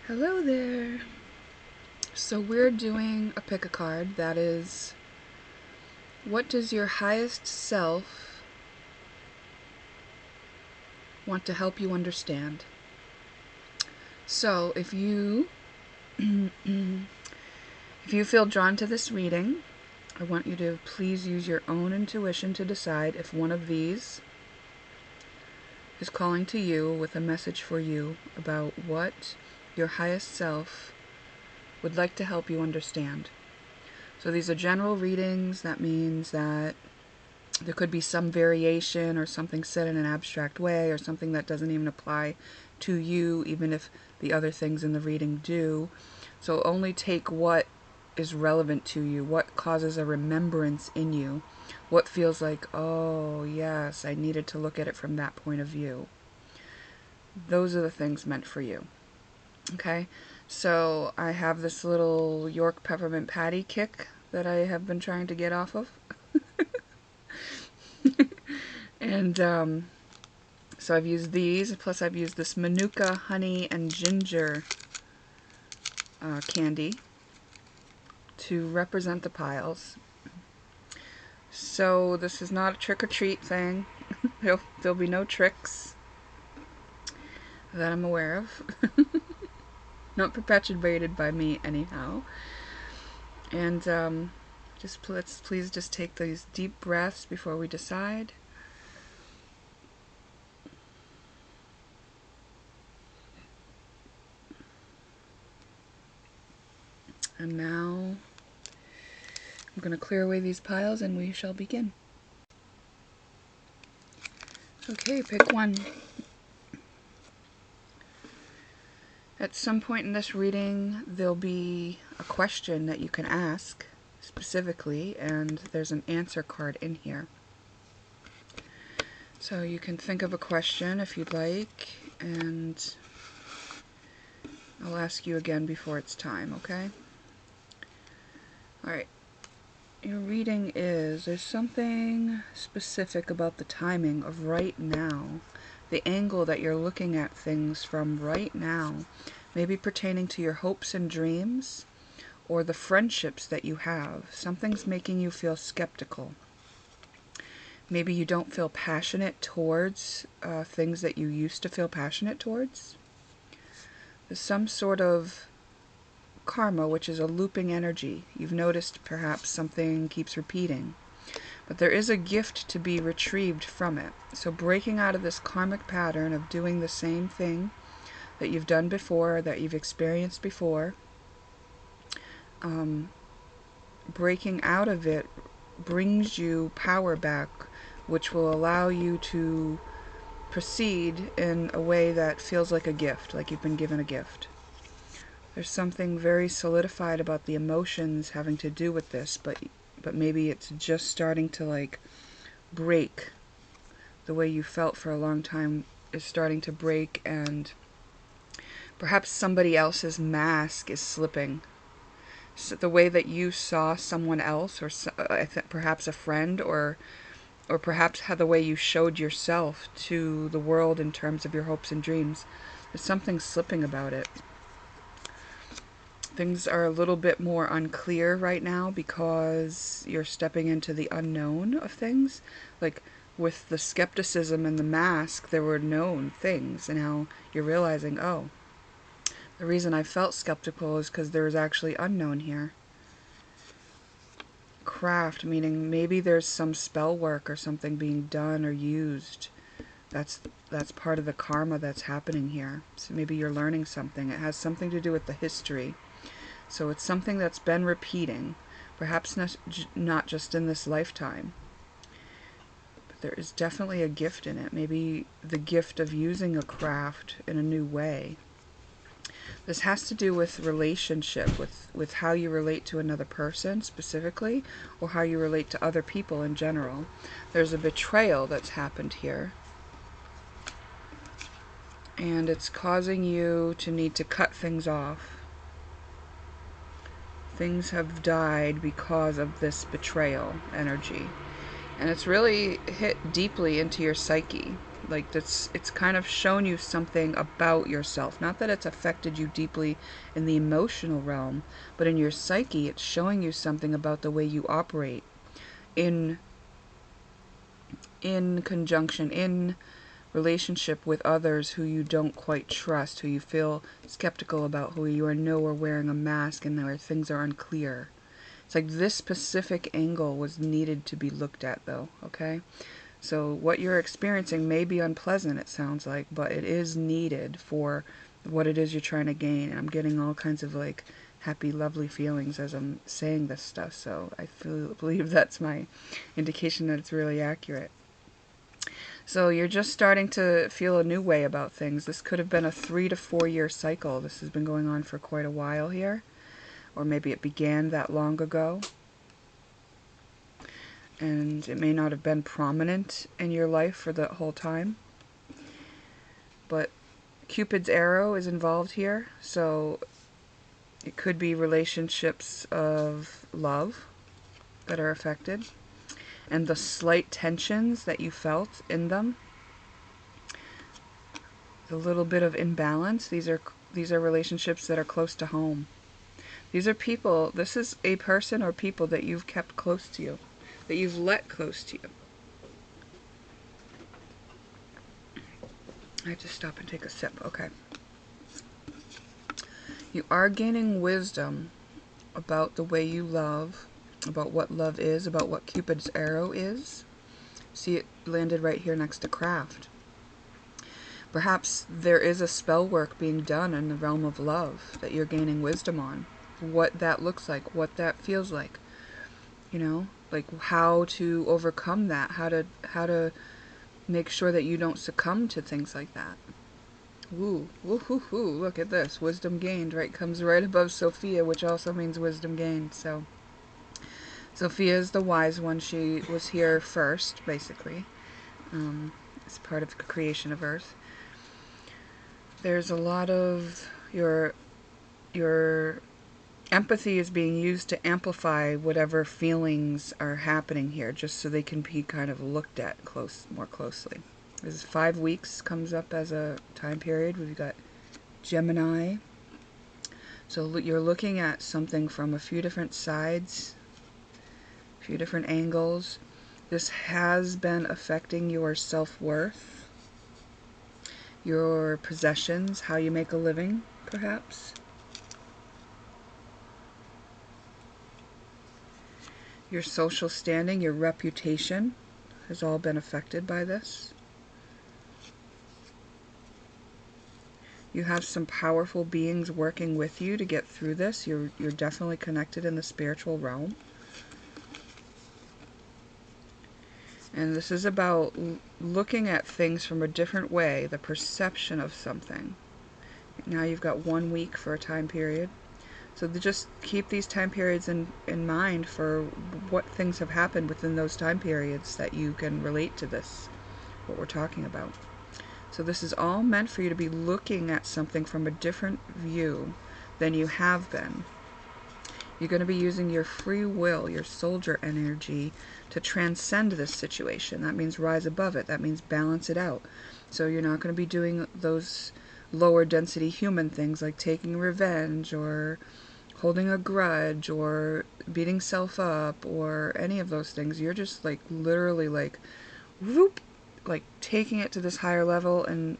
Hello there. So we're doing a pick a card that is, what does your highest self want to help you understand? So if you feel drawn to this reading, I want you to please use your own intuition to decide if one of these is calling to you with a message for you about what your highest self would like to help you understand. So these are general readings. That means that there could be some variation or something said in an abstract way or something that doesn't even apply to you, even if the other things in the reading do. So only take what is relevant to you, what causes a remembrance in you, what feels like, oh yes, I needed to look at it from that point of view. Those are the things meant for you. Okay, so I have this little York peppermint patty kick that I have been trying to get off of. And so I've used these, plus I've used this Manuka honey and ginger candy to represent the piles. So this is not a trick-or-treat thing. There'll be no tricks that I'm aware of. Not perpetuated by me anyhow. And let's please just take these deep breaths before we decide. And now I'm going to clear away these piles and we shall begin. Okay, pick one. At some point in this reading, there'll be a question that you can ask specifically, and there's an answer card in here. So you can think of a question if you'd like, and I'll ask you again before it's time, okay? Alright. Your reading is, there's something specific about the timing of right now, the angle that you're looking at things from right now, maybe pertaining to your hopes and dreams or the friendships that you have. Something's making you feel skeptical. Maybe you don't feel passionate towards things that you used to feel passionate towards. There's some sort of karma, which is a looping energy. You've noticed perhaps something keeps repeating. But there is a gift to be retrieved from it. So breaking out of this karmic pattern of doing the same thing that you've done before, that you've experienced before, breaking out of it brings you power back, which will allow you to proceed in a way that feels like a gift, like you've been given a gift. There's something very solidified about the emotions having to do with this, but maybe it's just starting to like break. The way you felt for a long time is starting to break, and perhaps somebody else's mask is slipping. So the way that you saw someone else, or perhaps a friend, or perhaps how the way you showed yourself to the world in terms of your hopes and dreams, there's something slipping about it. Things are a little bit more unclear right now because you're stepping into the unknown of things. Like with the skepticism and the mask, there were known things, and now you're realizing, oh, the reason I felt skeptical is because there was actually unknown here. Craft, meaning maybe there's some spell work or something being done or used. That's part of the karma that's happening here. So maybe you're learning something. It has something to do with the history. So it's something that's been repeating, perhaps not just in this lifetime. But there is definitely a gift in it. Maybe the gift of using a craft in a new way. This has to do with relationship, with how you relate to another person specifically, or how you relate to other people in general. There's a betrayal that's happened here. And it's causing you to need to cut things off. Things have died because of this betrayal energy. And it's really hit deeply into your psyche. Like it's kind of shown you something about yourself. Not that it's affected you deeply in the emotional realm, but in your psyche, it's showing you something about the way you operate in conjunction, in relationship with others who you don't quite trust, who you feel skeptical about, who you know are wearing a mask and where things are unclear. It's like this specific angle was needed to be looked at, though, okay? So what you're experiencing may be unpleasant, it sounds like, but it is needed for what it is you're trying to gain. And I'm getting all kinds of like happy, lovely feelings as I'm saying this stuff. So I believe that's my indication that it's really accurate. So you're just starting to feel a new way about things. This could have been a 3 to 4 year cycle. This has been going on for quite a while here. Or maybe it began that long ago. And it may not have been prominent in your life for the whole time. But Cupid's arrow is involved here. So it could be relationships of love that are affected. And the slight tensions that you felt in them. The little bit of imbalance. These are relationships that are close to home. These are people, this is a person or people that you've kept close to you, that you've let close to you. I have to stop and take a sip. Okay. You are gaining wisdom about the way you love, about what love is, about what Cupid's arrow is. See, it landed right here next to craft. Perhaps there is a spell work being done in the realm of love that you're gaining wisdom on. What that looks like, what that feels like. You know, like how to overcome that, how to make sure that you don't succumb to things like that. Ooh, woo-hoo-hoo, look at this. Wisdom gained, right? Comes right above Sophia, which also means wisdom gained. So, Sophia is the wise one. She was here first, basically, as part of the creation of Earth. There's a lot of your empathy is being used to amplify whatever feelings are happening here, just so they can be kind of looked at more closely. This is 5 weeks, comes up as a time period. We've got Gemini. So you're looking at something from a few different sides, a few different angles. This has been affecting your self-worth, your possessions, how you make a living, perhaps. Your social standing, your reputation has all been affected by this. You have some powerful beings working with you to get through this. You're definitely connected in the spiritual realm. And this is about looking at things from a different way, the perception of something. Now you've got 1 week for a time period. So just keep these time periods in mind for what things have happened within those time periods that you can relate to this, what we're talking about. So this is all meant for you to be looking at something from a different view than you have been. You're going to be using your free will, your soldier energy, to transcend this situation. That means rise above it. That means balance it out. So you're not going to be doing those lower density human things like taking revenge or holding a grudge or beating self up or any of those things. You're just like literally like whoop, like taking it to this higher level and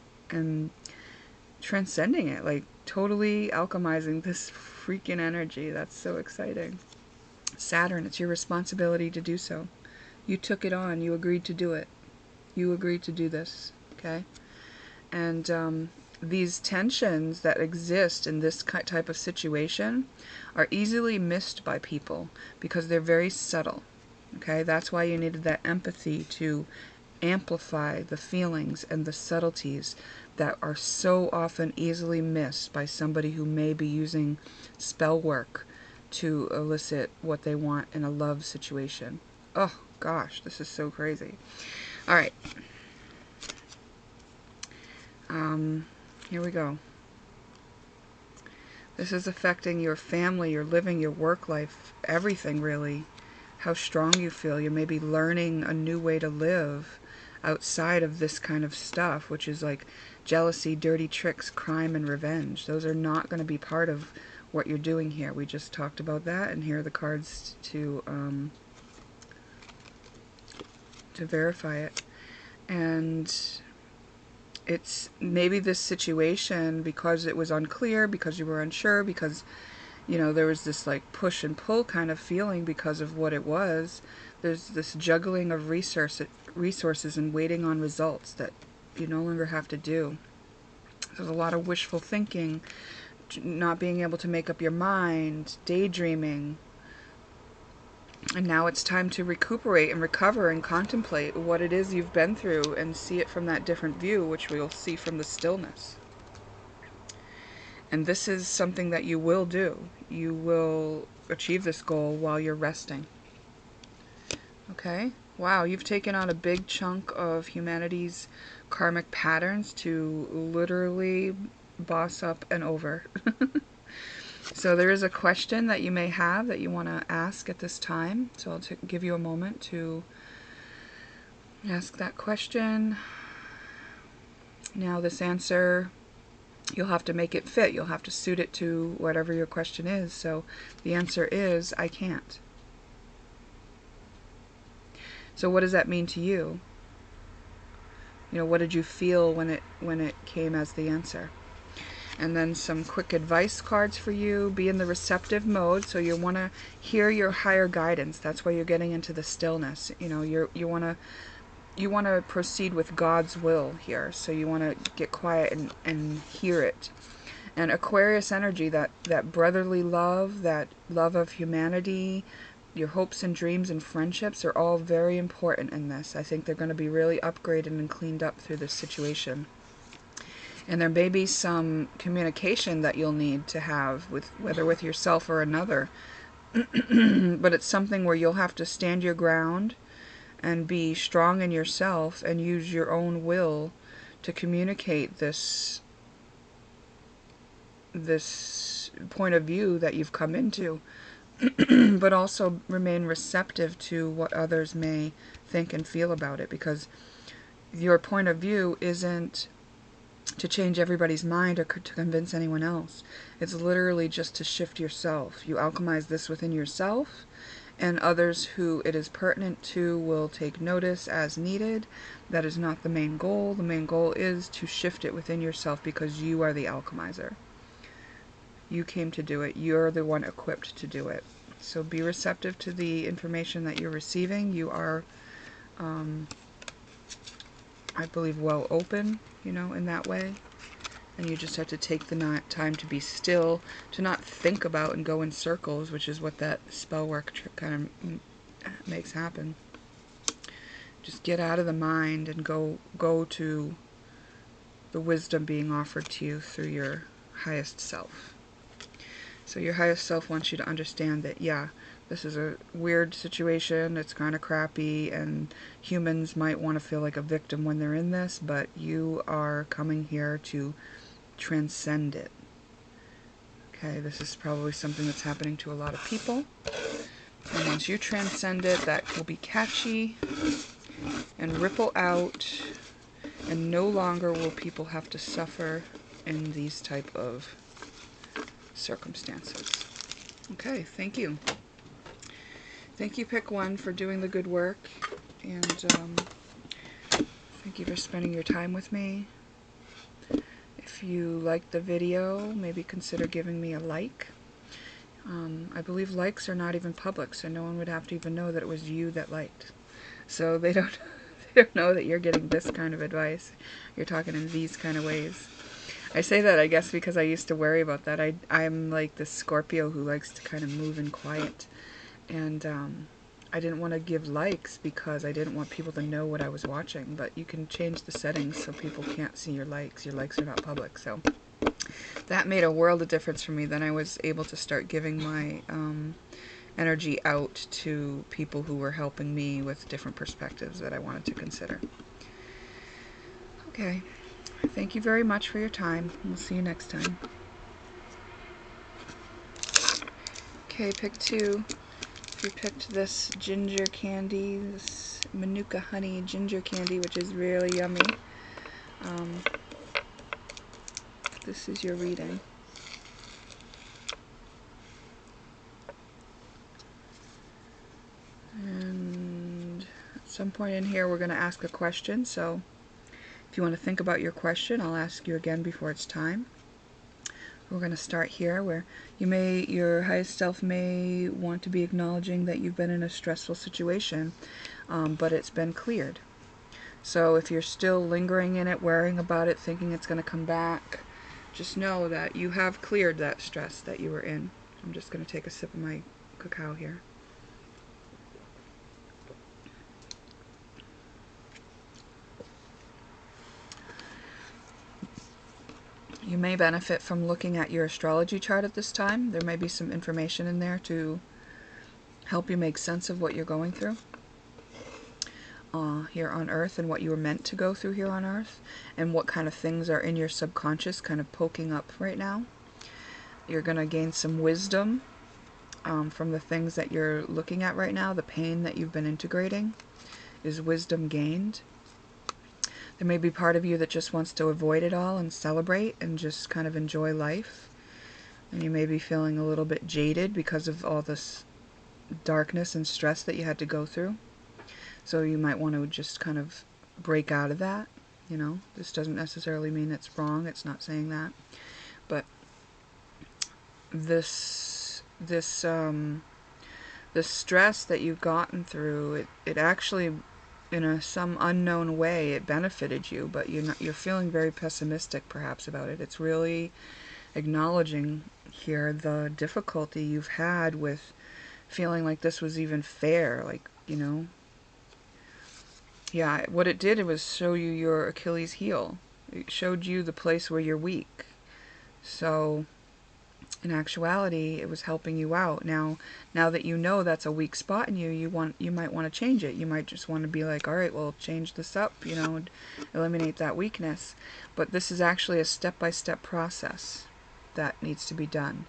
transcending it, like totally alchemizing this freaking energy. That's so exciting. Saturn, it's your responsibility to do so. You took it on. You agreed to do it. You agreed to do this, okay? And these tensions that exist in this type of situation are easily missed by people because they're very subtle, okay? That's why you needed that empathy to amplify the feelings and the subtleties that are so often easily missed by somebody who may be using spell work to elicit what they want in a love situation. Oh gosh, this is so crazy. All right. Here we go. This is affecting your family, your living, your work life, everything really. How strong you feel. You may be learning a new way to live, outside of this kind of stuff, which is like jealousy, dirty tricks, crime, and revenge. Those are not going to be part of what you're doing here. We just talked about that, and here are the cards to verify it. And it's maybe this situation, because it was unclear, because you were unsure, because, you know, there was this like push and pull kind of feeling because of what it was. There's this juggling of resources and waiting on results that you no longer have to do. There's a lot of wishful thinking, not being able to make up your mind, daydreaming. And now it's time to recuperate and recover and contemplate what it is you've been through and see it from that different view, which we'll see from the stillness. And this is something that you will do. You will achieve this goal while you're resting. Okay? Wow, you've taken on a big chunk of humanity's karmic patterns to literally boss up and over. So there is a question that you may have that you want to ask at this time. So I'll give you a moment to ask that question. Now this answer, you'll have to make it fit. You'll have to suit it to whatever your question is. So the answer is, I can't. So what does that mean to you? You know, what did you feel when it came as the answer? And then some quick advice cards for you. Be in the receptive mode, so you want to hear your higher guidance. That's why you're getting into the stillness. You know, you want to proceed with God's will here. So you want to get quiet and hear it. And Aquarius energy, that brotherly love, that love of humanity, your hopes and dreams and friendships are all very important in this. I think they're going to be really upgraded and cleaned up through this situation. And there may be some communication that you'll need to have, whether with yourself or another. But it's something where you'll have to stand your ground and be strong in yourself and use your own will to communicate this point of view that you've come into. But also remain receptive to what others may think and feel about it, because your point of view isn't to change everybody's mind or to convince anyone else. It's literally just to shift yourself. You alchemize this within yourself, and others who it is pertinent to will take notice as needed. That is not the main goal. The main goal is to shift it within yourself, because you are the alchemizer. You came to do it. You're the one equipped to do it. So be receptive to the information that you're receiving. You are, I believe, well open, you know, in that way. And you just have to take the time to be still, to not think about and go in circles, which is what that spell work kind of makes happen. Just get out of the mind and go to the wisdom being offered to you through your highest self. So your highest self wants you to understand that, yeah, this is a weird situation, it's kind of crappy, and humans might want to feel like a victim when they're in this, but you are coming here to transcend it. Okay, this is probably something that's happening to a lot of people. And once you transcend it, that will be catchy and ripple out, and no longer will people have to suffer in these type of circumstances. Okay, thank you. Thank you, Pick One, for doing the good work, and thank you for spending your time with me. If you liked the video, maybe consider giving me a like. I believe likes are not even public, so no one would have to even know that it was you that liked. So they don't know that you're getting this kind of advice. You're talking in these kind of ways. I say that, I guess, because I used to worry about that. I'm like this Scorpio who likes to kind of move in quiet. And I didn't want to give likes because I didn't want people to know what I was watching. But you can change the settings so people can't see your likes. Your likes are not public. So that made a world of difference for me. Then I was able to start giving my energy out to people who were helping me with different perspectives that I wanted to consider. Okay. Thank you very much for your time. We'll see you next time. Okay, Pick Two. You picked this ginger candy, this Manuka honey ginger candy, which is really yummy. This is your reading. And at some point in here, we're going to ask a question. So if you want to think about your question, I'll ask you again before it's time. We're going to start here where your highest self may want to be acknowledging that you've been in a stressful situation, but it's been cleared. So if you're still lingering in it, worrying about it, thinking it's going to come back, just know that you have cleared that stress that you were in. I'm just going to take a sip of my cacao here. You may benefit from looking at your astrology chart at this time. There may be some information in there to help you make sense of what you're going through here on Earth, and what you were meant to go through here on Earth, and what kind of things are in your subconscious kind of poking up right now. You're going to gain some wisdom from the things that you're looking at right now. The pain that you've been integrating is wisdom gained. There may be part of you that just wants to avoid it all and celebrate and just kind of enjoy life. And you may be feeling a little bit jaded because of all this darkness and stress that you had to go through. So you might want to just kind of break out of that. You know, this doesn't necessarily mean it's wrong. It's not saying that. But this stress that you've gotten through, it actually, in some unknown way, it benefited you, but you're feeling very pessimistic perhaps about it. It's really acknowledging here the difficulty you've had with feeling like this was even fair, like, you know. Yeah, what it did, it was show you your Achilles heel. It showed you the place where you're weak. So in actuality, it was helping you out. Now that you know that's a weak spot in you, you might want to change it. You might just want to be like, all right, well, change this up, you know, and eliminate that weakness. But this is actually a step-by-step process that needs to be done.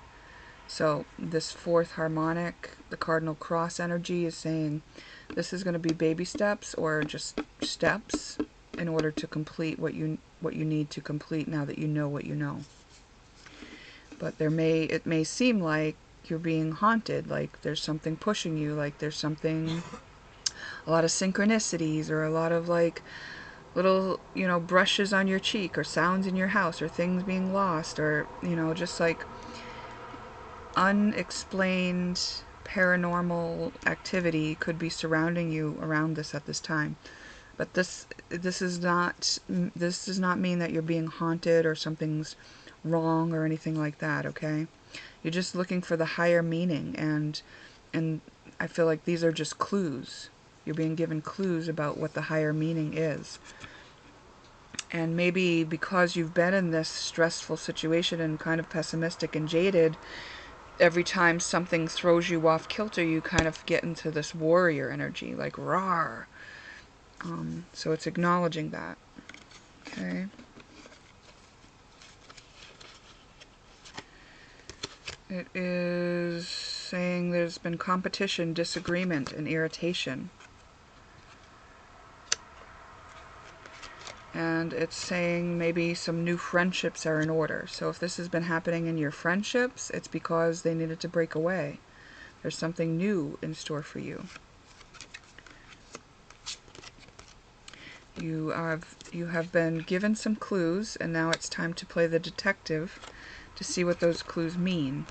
So this fourth harmonic, the cardinal cross energy, is saying this is going to be baby steps, or just steps, in order to complete what you need to complete now that you know what you know. But it may seem like you're being haunted, like there's something pushing you, like there's something, a lot of synchronicities, or a lot of like little, you know, brushes on your cheek, or sounds in your house, or things being lost, or, you know, just like unexplained paranormal activity could be surrounding you around this at this time. But this does not mean that you're being haunted or something's wrong or anything like that, okay? You're just looking for the higher meaning, and I feel like these are just clues. You're being given clues about what the higher meaning is. And maybe because you've been in this stressful situation and kind of pessimistic and jaded, every time something throws you off kilter, you kind of get into this warrior energy, like rawr. So it's acknowledging that. Okay. It is saying there's been competition, disagreement, and irritation. And it's saying maybe some new friendships are in order. So if this has been happening in your friendships, it's because they needed to break away. There's something new in store for you. You have been given some clues, and now it's time to play the detective to see what those clues mean.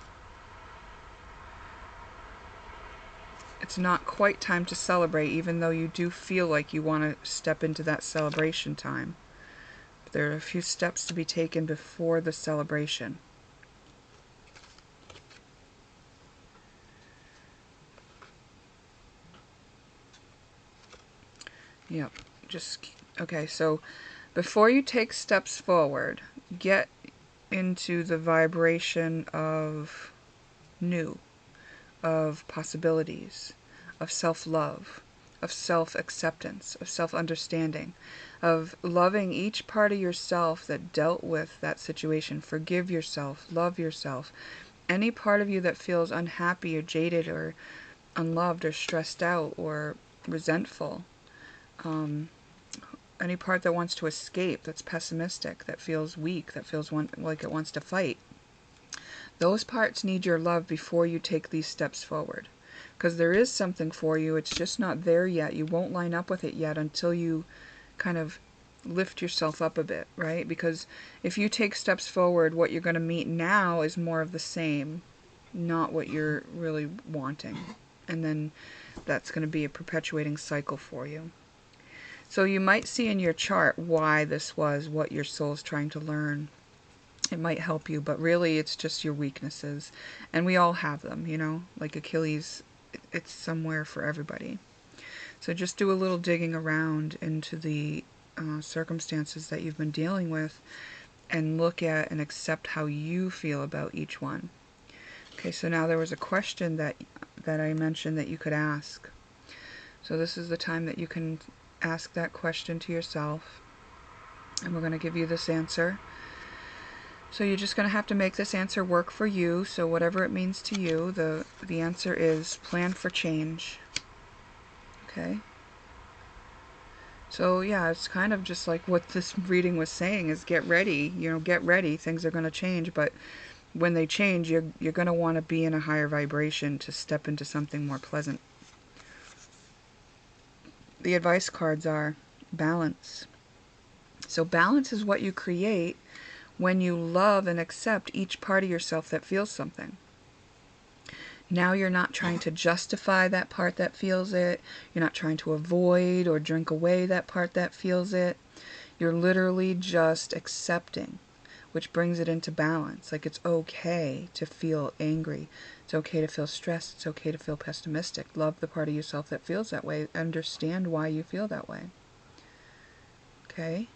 It's not quite time to celebrate, even though you do feel like you want to step into that celebration time. But there are a few steps to be taken before the celebration. Yep. Okay, so before you take steps forward, get into the vibration of new, of possibilities, of self-love, of self-acceptance, of self-understanding, of loving each part of yourself that dealt with that situation. Forgive yourself, love yourself. Any part of you that feels unhappy or jaded or unloved or stressed out or resentful. Any part that wants to escape, that's pessimistic, that feels weak, that feels like it wants to fight. Those parts need your love before you take these steps forward. Because there is something for you, it's just not there yet. You won't line up with it yet until you kind of lift yourself up a bit, right? Because if you take steps forward, what you're going to meet now is more of the same, not what you're really wanting. And then that's going to be a perpetuating cycle for you. So you might see in your chart why this was what your soul's trying to learn. It might help you, but really it's just your weaknesses. And we all have them, you know, like Achilles, it's somewhere for everybody. So just do a little digging around into the circumstances that you've been dealing with and look at and accept how you feel about each one. Okay, so now there was a question that I mentioned that you could ask. So this is the time that you can ask that question to yourself. And we're going to give you this answer. So you're just going to have to make this answer work for you. So whatever it means to you, the answer is plan for change. Okay? So yeah, it's kind of just like what this reading was saying is get ready. You know, get ready. Things are going to change, but when they change, you're going to want to be in a higher vibration to step into something more pleasant. The advice cards are balance. So balance is what you create when you love and accept each part of yourself that feels something. Now you're not trying to justify that part that feels it. You're not trying to avoid or drink away that part that feels it. You're literally just accepting, which brings it into balance. Like it's okay to feel angry. It's okay to feel stressed. It's okay to feel pessimistic. Love the part of yourself that feels that way. Understand why you feel that way. Okay?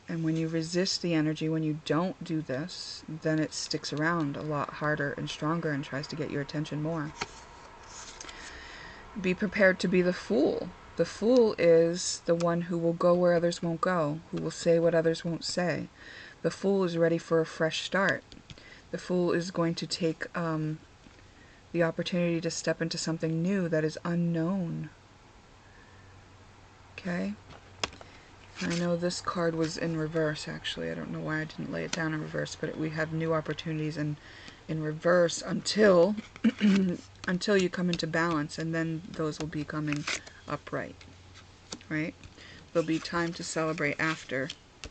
And when you resist the energy, when you don't do this, then it sticks around a lot harder and stronger and tries to get your attention more. Be prepared to be the fool. The fool is the one who will go where others won't go, who will say what others won't say. The fool is ready for a fresh start. The fool is going to take the opportunity to step into something new that is unknown. Okay? I know this card was in reverse, actually. I don't know why I didn't lay it down in reverse, but we have new opportunities in reverse until until you come into balance, and then those will be coming upright, right? There'll be time to celebrate after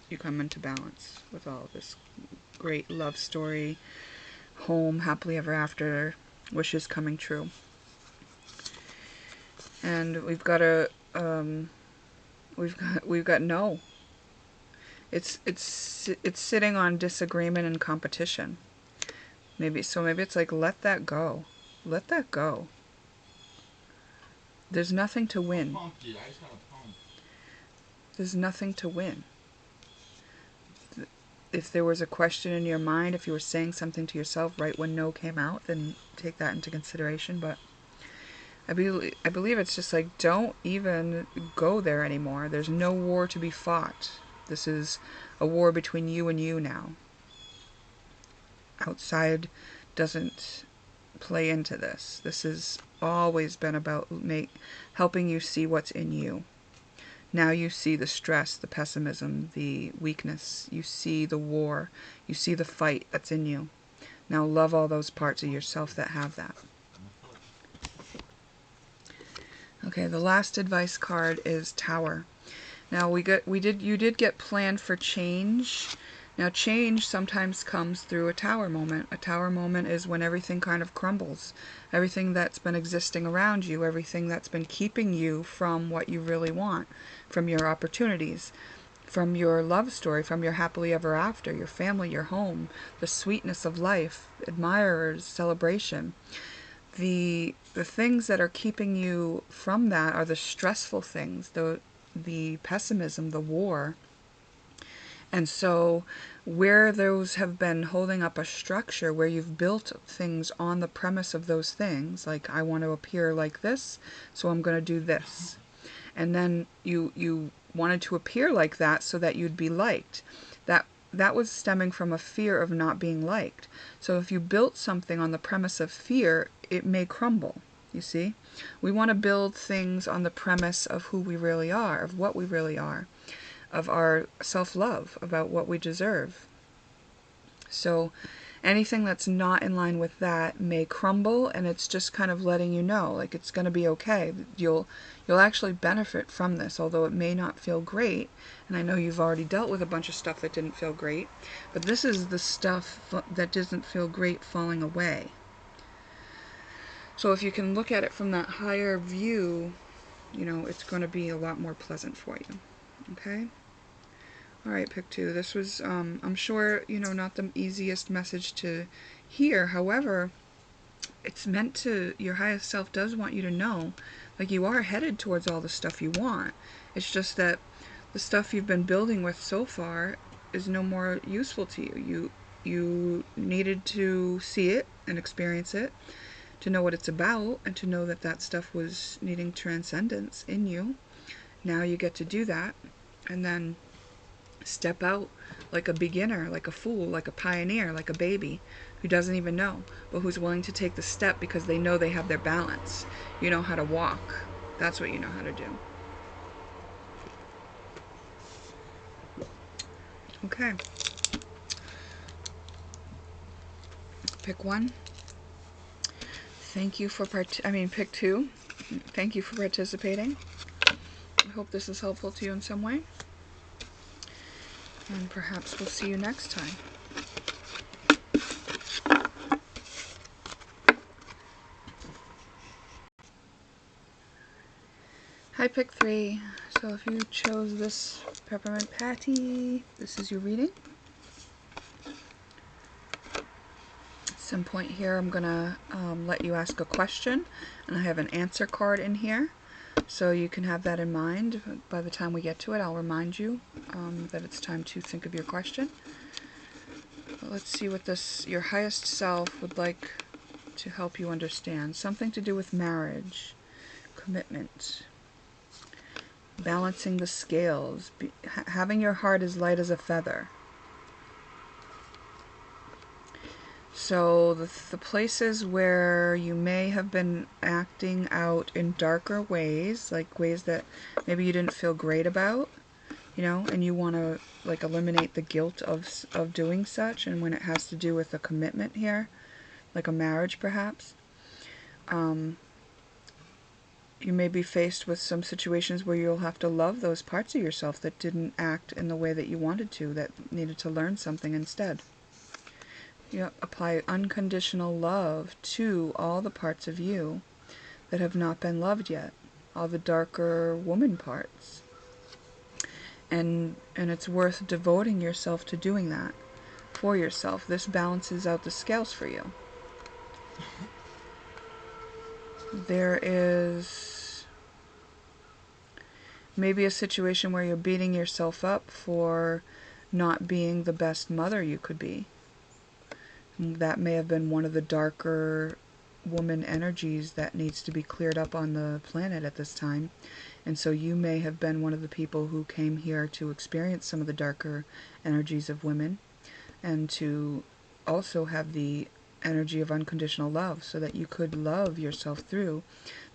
you come into balance with all of this great love story, home, happily ever after, wishes coming true. And we've got a we've got no. It's sitting on disagreement and competition. Maybe it's like let that go. Let that go. There's nothing to win. There's nothing to win. If there was a question in your mind, if you were saying something to yourself right when no came out, then take that into consideration. But I believe it's just like, don't even go there anymore. There's no war to be fought. This is a war between you and you now. Outside doesn't play into this. This has always been about helping you see what's in you. Now you see the stress, the pessimism, the weakness. You see the war. You see the fight that's in you. Now love all those parts of yourself that have that. Okay, the last advice card is Tower. Now you did get planned for change. Now change sometimes comes through a tower moment. A tower moment is when everything kind of crumbles. Everything that's been existing around you, everything that's been keeping you from what you really want, from your opportunities, from your love story, from your happily ever after, your family, your home, the sweetness of life, admirers, celebration. The things that are keeping you from that are the stressful things, the pessimism, the war. And so where those have been holding up a structure, where you've built things on the premise of those things, like I want to appear like this, so I'm going to do this. And then you wanted to appear like that so that you'd be liked. That was stemming from a fear of not being liked. So if you built something on the premise of fear, it may crumble, you see. We want to build things on the premise of who we really are, of what we really are, of our self-love, about what we deserve. So anything that's not in line with that may crumble, and it's just kind of letting you know, like, it's going to be okay. You'll actually benefit from this, although it may not feel great. And I know you've already dealt with a bunch of stuff that didn't feel great, but this is the stuff that doesn't feel great falling away. So if you can look at it from that higher view, you know, it's going to be a lot more pleasant for you. Okay? Alright, pick 2. This was, I'm sure, you know, not the easiest message to hear. However, it's meant to, your highest self does want you to know, like, you are headed towards all the stuff you want. It's just that the stuff you've been building with so far is no more useful to you. You needed to see it and experience it to know what it's about, and to know that that stuff was needing transcendence in you. Now you get to do that, and then step out like a beginner, like a fool, like a pioneer, like a baby who doesn't even know, but who's willing to take the step because they know they have their balance. You know how to walk. That's what you know how to do. Okay. Pick 1. Thank you for pick 2. Thank you for participating. I hope this is helpful to you in some way. And perhaps we'll see you next time. Hi, pick 3. So if you chose this peppermint patty, this is your reading. At some point here, I'm gonna let you ask a question, and I have an answer card in here, so you can have that in mind. By the time we get to it, I'll remind you that it's time to think of your question. But let's see what your highest self would like to help you understand. Something to do with marriage, commitment, balancing the scales, having your heart as light as a feather. So the places where you may have been acting out in darker ways, like ways that maybe you didn't feel great about, you know, and you want to, like, eliminate the guilt of doing such, and when it has to do with a commitment here, like a marriage perhaps, you may be faced with some situations where you'll have to love those parts of yourself that didn't act in the way that you wanted to, that needed to learn something instead. You apply unconditional love to all the parts of you that have not been loved yet, all the darker woman parts. And it's worth devoting yourself to doing that for yourself. This balances out the scales for you. There is maybe a situation where you're beating yourself up for not being the best mother you could be. That may have been one of the darker woman energies that needs to be cleared up on the planet at this time. And so you may have been one of the people who came here to experience some of the darker energies of women, and to also have the energy of unconditional love, so that you could love yourself through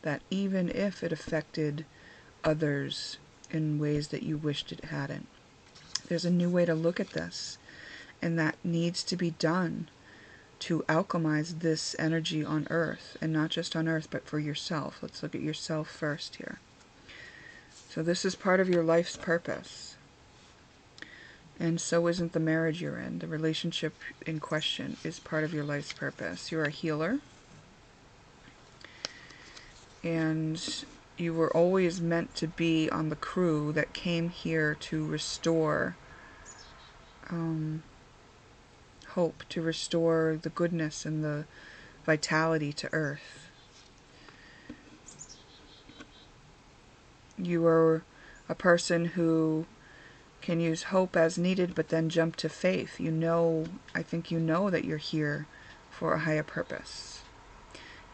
that, even if it affected others in ways that you wished it hadn't. There's a new way to look at this, and that needs to be done to alchemize this energy on Earth, and not just on Earth, but for yourself. Let's look at yourself first here. So this is part of your life's purpose. And so isn't the marriage you're in. The relationship in question is part of your life's purpose. You're a healer. And you were always meant to be on the crew that came here to restore hope, to restore the goodness and the vitality to Earth. You are a person who can use hope as needed, but then jump to faith. I think you know that you're here for a higher purpose.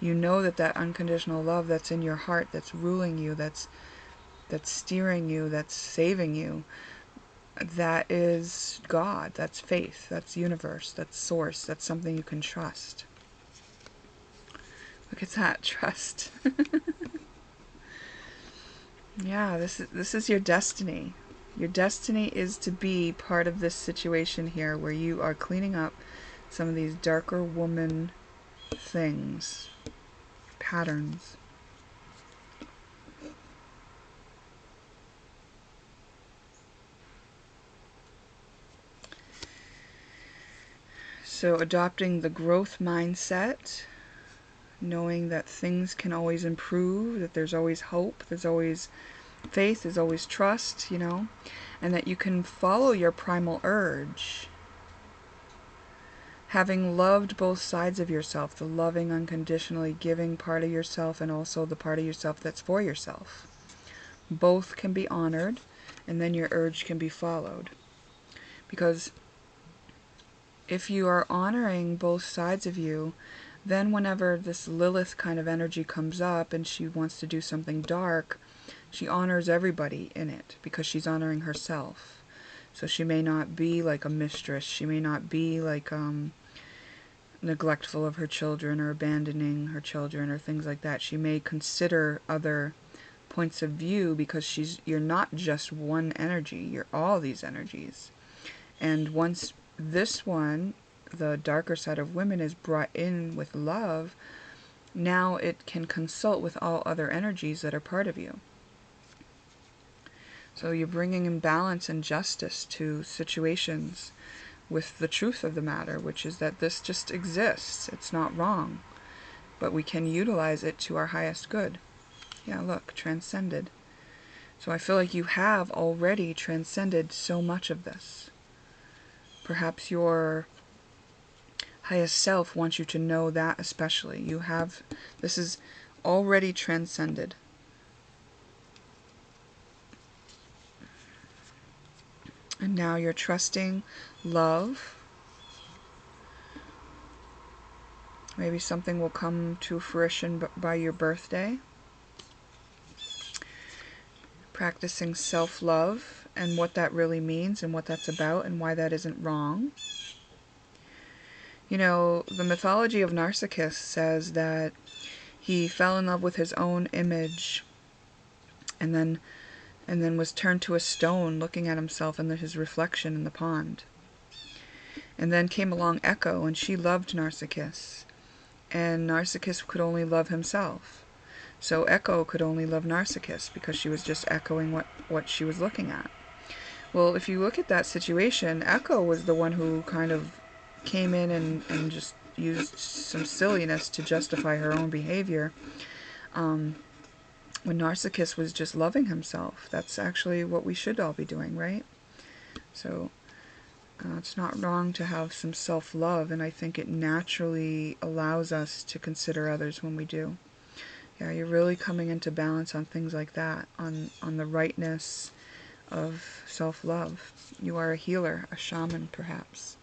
You know that that unconditional love that's in your heart, that's ruling you, that's steering you, that's saving you, that is God, that's faith, that's universe, that's source, that's something you can trust. Look at that, trust. Yeah, this is your destiny. Your destiny is to be part of this situation here where you are cleaning up some of these darker woman things, patterns. So adopting the growth mindset, knowing that things can always improve, that there's always hope, there's always faith, there's always trust, and that you can follow your primal urge. Having loved both sides of yourself, the loving, unconditionally giving part of yourself and also the part of yourself that's for yourself. Both can be honored, and then your urge can be followed. Because if you are honoring both sides of you, then whenever this Lilith kind of energy comes up and she wants to do something dark, she honors everybody in it because she's honoring herself. So she may not be like a mistress. She may not be like neglectful of her children or abandoning her children or things like that. She may consider other points of view because you're not just one energy. You're all these energies. And once this one, the darker side of women, is brought in with love, now it can consult with all other energies that are part of you. So you're bringing in balance and justice to situations with the truth of the matter, which is that this just exists. It's not wrong, but we can utilize it to our highest good. Yeah, look, transcended. So I feel like you have already transcended so much of this. Perhaps your highest self wants you to know that especially. This is already transcended. And now you're trusting love. Maybe something will come to fruition by your birthday. Practicing self-love and what that really means and what that's about and why that isn't wrong. The mythology of Narcissus says that he fell in love with his own image and then was turned to a stone looking at himself and his reflection in the pond. And then came along Echo, and she loved Narcissus. And Narcissus could only love himself. So Echo could only love Narcissus because she was just echoing what she was looking at. Well, if you look at that situation, Echo was the one who kind of came in and just used some silliness to justify her own behavior. When Narcissus was just loving himself. That's actually what we should all be doing, right? So it's not wrong to have some self-love, and I think it naturally allows us to consider others when we do. Yeah, you're really coming into balance on things like that, on the rightness of self-love. You are a healer, a shaman, perhaps.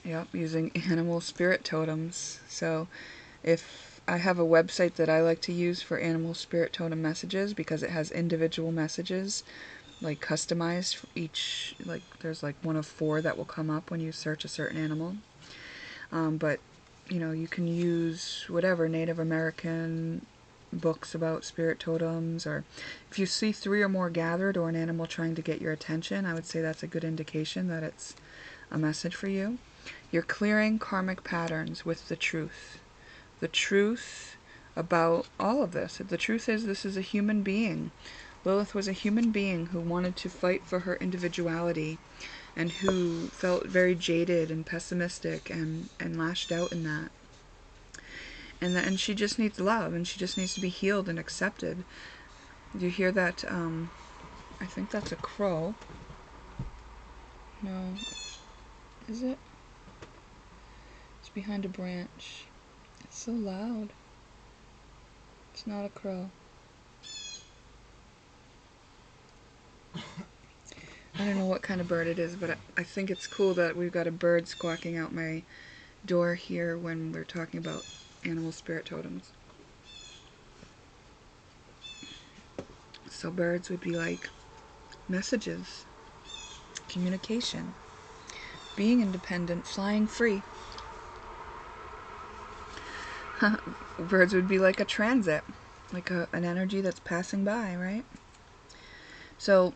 Yep, using animal spirit totems. So if I have a website that I like to use for animal spirit totem messages because it has individual messages, like customized for each, like there's like one of 4 that will come up when you search a certain animal. But you can use whatever Native American books about spirit totems, or if you see 3 or more gathered or an animal trying to get your attention, I would say that's a good indication that it's a message for you. You're clearing karmic patterns with the truth. The truth about all of this. The truth is, this is a human being. Lilith was a human being who wanted to fight for her individuality and who felt very jaded and pessimistic and lashed out in that. And she just needs love, and she just needs to be healed and accepted. Do you hear that? I think that's a crow. No. Is it? It's behind a branch. It's so loud. It's not a crow. I don't know what kind of bird it is, but I think it's cool that we've got a bird squawking out my door here when we're talking about animal spirit totems. So birds would be like messages, communication, being independent, flying free. Birds would be like a transit, like an energy that's passing by, right? So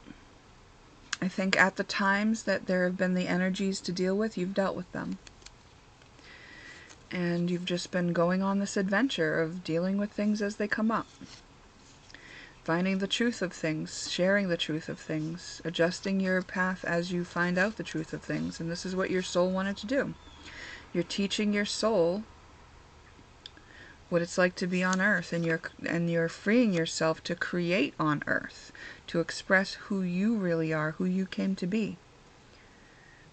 I think at the times that there have been the energies to deal with, you've dealt with them. And you've just been going on this adventure of dealing with things as they come up. Finding the truth of things, sharing the truth of things, adjusting your path as you find out the truth of things. And this is what your soul wanted to do. You're teaching your soul what it's like to be on earth, and you're freeing yourself to create on earth, to express who you really are, who you came to be.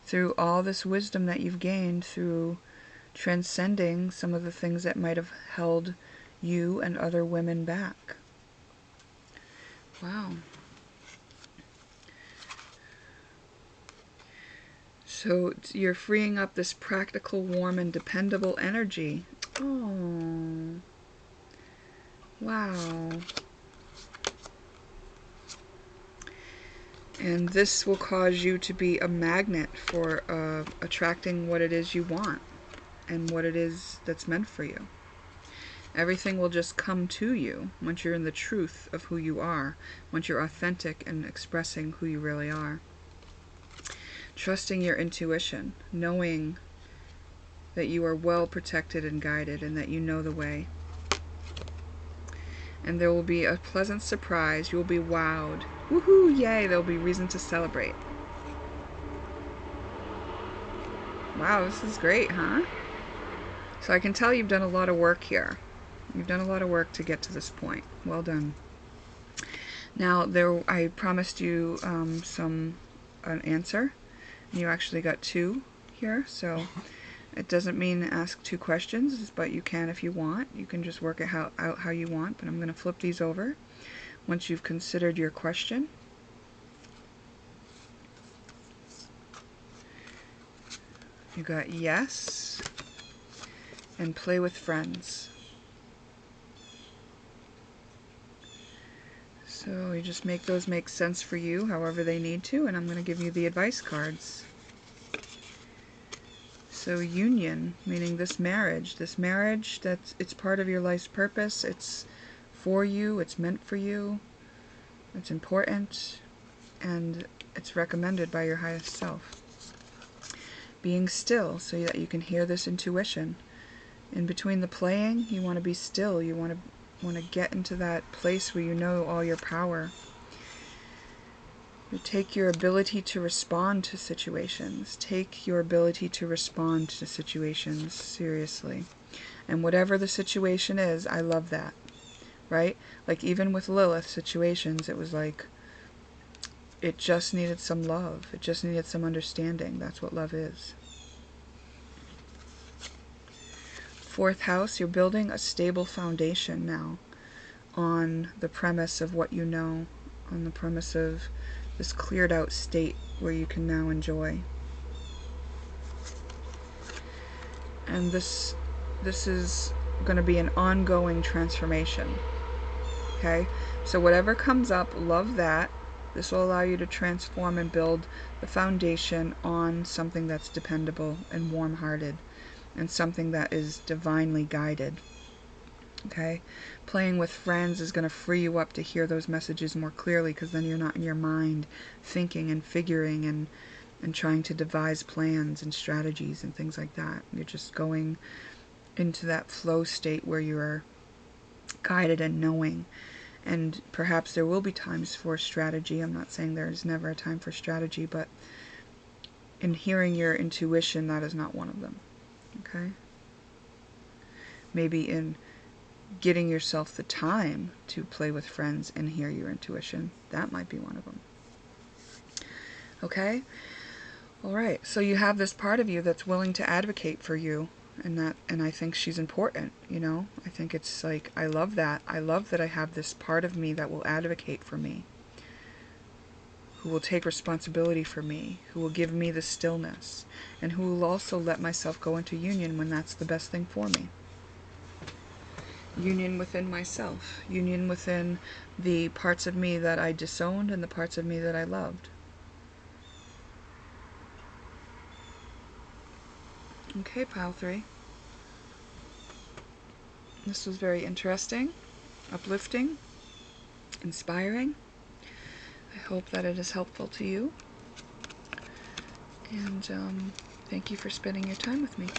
Through all this wisdom that you've gained, through transcending some of the things that might have held you and other women back. Wow. So you're freeing up this practical, warm, and dependable energy. Oh. Wow. And this will cause you to be a magnet for attracting what it is you want and what it is that's meant for you. Everything will just come to you once you're in the truth of who you are, once you're authentic and expressing who you really are. Trusting your intuition, knowing that you are well protected and guided and that you know the way. And there will be a pleasant surprise. You will be wowed. Woohoo, yay, there will be reason to celebrate. Wow, this is great, huh? So I can tell you've done a lot of work here. You've done a lot of work to get to this point. Well done. Now, I promised you an answer. And you actually got 2 here, so it doesn't mean ask 2 questions, but you can if you want. You can just work it out how you want, but I'm going to flip these over once you've considered your question. You got yes and play with friends. So you just make those make sense for you however they need to, and I'm going to give you the advice cards. So union, meaning this marriage, it's part of your life's purpose, it's for you, it's meant for you, it's important, and it's recommended by your highest self. Being still so that you can hear this intuition. In between the playing, you want to be still, you want to get into that place where you know all your power. You take your ability to respond to situations. Take your ability to respond to situations seriously. And whatever the situation is, I love that. Right? Like even with Lilith situations, it was like it just needed some love. It just needed some understanding. That's what love is. 4th house, you're building a stable foundation now on the premise of what you know, on the premise of this cleared out state where you can now enjoy. And this is going to be an ongoing transformation. Okay? So whatever comes up, love that. This will allow you to transform and build the foundation on something that's dependable and warm-hearted and something that is divinely guided. Okay? Playing with friends is going to free you up to hear those messages more clearly, because then you're not in your mind thinking and figuring and trying to devise plans and strategies and things like that. You're just going into that flow state where you are guided and knowing. And perhaps there will be times for strategy. I'm not saying there's never a time for strategy, but in hearing your intuition, that is not one of them. Okay? Maybe in getting yourself the time to play with friends and hear your intuition. That might be one of them. Okay? Alright, so you have this part of you that's willing to advocate for you, and I think she's important, you know? I think it's like, I love that. I love that I have this part of me that will advocate for me, who will take responsibility for me, who will give me the stillness, and who will also let myself go into union when that's the best thing for me. Union within myself, union within the parts of me that I disowned and the parts of me that I loved. Okay, pile 3. This was very interesting, uplifting, inspiring. I hope that it is helpful to you. And thank you for spending your time with me.